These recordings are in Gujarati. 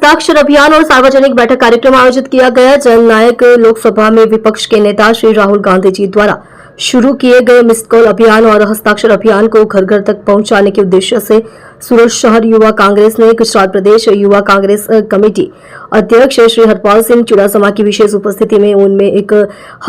हस्ताक्षर अभियान और सार्वजनिक बैठक कार्यक्रम आयोजित किया गया। जननायक लोकसभा में विपक्ष के नेता श्री राहुल गांधी जी द्वारा शुरू किए गए मिस्ड कॉल अभियान और हस्ताक्षर अभियान को घर घर तक पहुंचाने के उद्देश्य से सूरत शहर युवा कांग्रेस ने गुजरात प्रदेश युवा कांग्रेस कमेटी अध्यक्ष श्री हरपाल सिंह चुड़ासमा की विशेष उपस्थिति में उनमें एक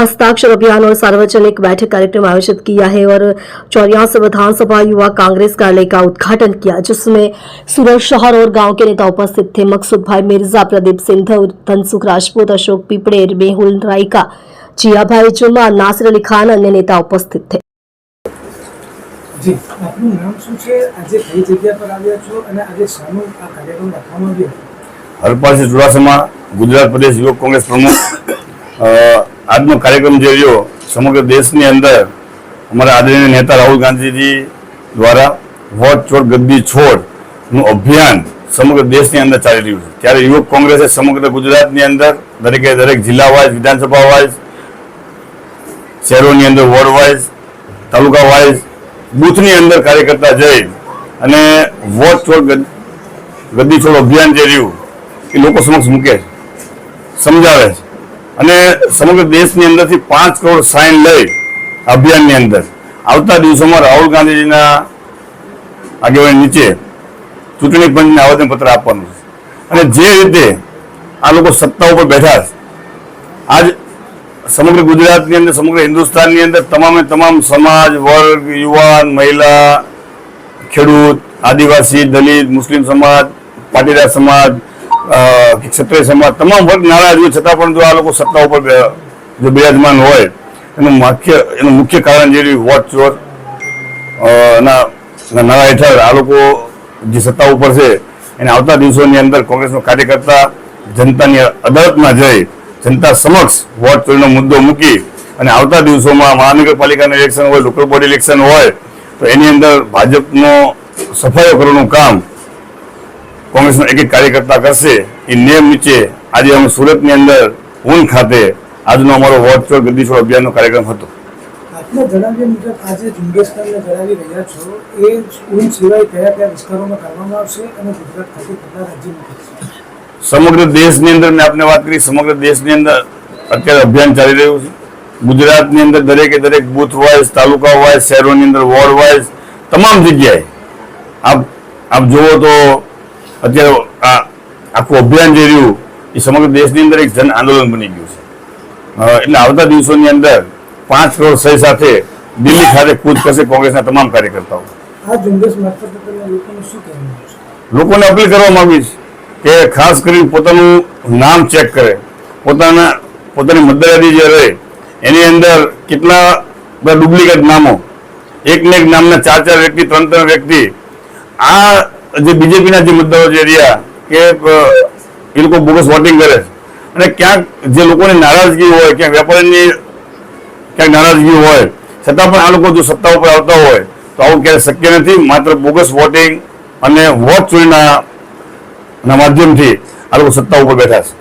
हस्ताक्षर अभियान और सार्वजनिक बैठक कार्यक्रम आयोजित किया है और 84 विधानसभा युवा कांग्रेस कार्यालय का उद्घाटन किया, जिसमें सूरत शहर और गांव के नेता उपस्थित थे। मकसूद भाई मिर्जा, प्रदीप सिंधव, धनसुख राजपूत, अशोक पीपड़े, मेहुल रायका, जिया भाई जुम्मा, नासिर अली खान अन्य नेता उपस्थित थे। जी, आपનું નામ શું છે? આજે કઈ જગ્યા પર આવ્યા છો અને આજે શાનો આ કાર્યક્રમ રાખવામાં આવ્યો? હરપાલ સિંહ ચુડાસમા, ગુજરાત પ્રદેશ યુવક કોંગ્રેસ પ્રમુખ। આજનો કાર્યક્રમ જે રહ્યો સમગ્ર દેશની અંદર અમારા આદરણીય નેતા રાહુલ ગાંધીજી દ્વારા વોટ ચોર ગદ્દી છોડનું અભિયાન સમગ્ર દેશની અંદર ચાલી રહ્યું છે, ત્યારે યુવક કોંગ્રેસે સમગ્ર ગુજરાતની અંદર દરેકે દરેક જિલ્લા વાઇઝ, વિધાનસભા વાઇઝ, શહેરોની અંદર વોર્ડ વાઇઝ, તાલુકા વાઇઝ, બૂથની અંદર કાર્યકર્તા જઈ અને વોટ ચોર ગદ્દી છોડ અભિયાન જે રહ્યું એ લોકો સમક્ષ મૂકે છે, સમજાવે છે અને સમગ્ર દેશની અંદરથી 5 કરોડ સાઇન લઈ અભિયાનની અંદર આવતા દિવસોમાં રાહુલ ગાંધીજીના આગેવાની નીચે ચૂંટણી પંચને આવેદનપત્ર આપવાનું છે અને જે રીતે આ લોકો સત્તા ઉપર બેઠા છે, આજ સમગ્ર ગુજરાતની અંદર, સમગ્ર હિન્દુસ્તાનની અંદર તમામે તમામ સમાજ, વર્ગ, યુવાન, મહિલા, ખેડૂત, આદિવાસી, દલિત, મુસ્લિમ સમાજ, પાટીદાર સમાજ, ક્ષત્રિય સમાજ, તમામ વર્ગ નારાજ હોય છતાં પણ જો આ લોકો સત્તા ઉપર જો બિરાજમાન હોય એનું મુખ્ય કારણ જે રહ્યું વોટ ચોર ના નારા હેઠળ આ લોકો જે સત્તા ઉપર છે એને આવતા દિવસોની અંદર કોંગ્રેસનો કાર્યકર્તા જનતાની અદાલતમાં જઈ જનતા સમક્ષ વોટ ચોરીનો મુદ્દો મૂકી અને આવતા દિવસોમાં મહાનગરપાલિકાના ઇલેક્શન હોય, લોકલ બોડી ઇલેક્શન હોય તો એની અંદર ભાજપનો સફાયો કરવાનું કામ કોંગ્રેસનો એક એક કાર્યકર્તા કરશે એ નિયમ નીચે આજે અમે સુરતની અંદર ઊન ખાતે આજનો અમારો વોટ ચોર ગદ્દી છોડ અભિયાનનો કાર્યક્રમ હતો। આપને જણાવ્યા મુજબ આજે ઝુંબેશ તમને જણાવી રહ્યા છો એ ઊન સિવાય કયા કયા વિસ્તારોમાં કરવામાં આવશે અને ગુજરાત ખાતે કેટલા રાજ્યમાં થશે? સમગ્ર દેશની અંદર મેં આપને વાત કરી, સમગ્ર દેશની અંદર અત્યારે અભિયાન ચાલી રહ્યું છે। ગુજરાતની અંદર દરેકે દરેક બૂથ વાઇઝ, તાલુકા વાઇઝ, શહેરોની અંદર વોર્ડ વાઇઝ તમામ જગ્યાએ આપ જુઓ તો અત્યારે આખું અભિયાન જે રહ્યું એ સમગ્ર દેશની અંદર એક જન આંદોલન બની ગયું છે। એટલે આવતા દિવસોની અંદર 5 કરોડ સહી સાથે દિલ્હી ખાતે કૂચ કરશે કોંગ્રેસના તમામ કાર્યકર્તાઓ। આ ઝુંબેશ મારફતે તમે લોકોને શું કહેવાનું છે? લોકોને અપીલ કરવા માંગીશ કે ખાસ કરીને પોતાનું નામ ચેક કરે, પોતાની મતદાર યાદી જે રહે એની અંદર કેટલા બધા ડુપ્લિકેટ નામો, એકને એક નામના 4 વ્યક્તિ, 3 વ્યક્તિ, આ જે બીજેપીના જે મુદ્દાઓ જે રહ્યા કે એ લોકો બોગસ વોટિંગ કરે અને ક્યાંક જે લોકોની નારાજગી હોય, ક્યાંક વેપારીની ક્યાંક નારાજગી હોય છતાં પણ આ લોકો જો સત્તા ઉપર આવતા હોય તો આવું ક્યારેય શક્ય નથી। માત્ર બોગસ વોટિંગ અને વોટ ચોરીના માધ્યમથી આ લોકો સત્તા ઉપર બેઠા છે।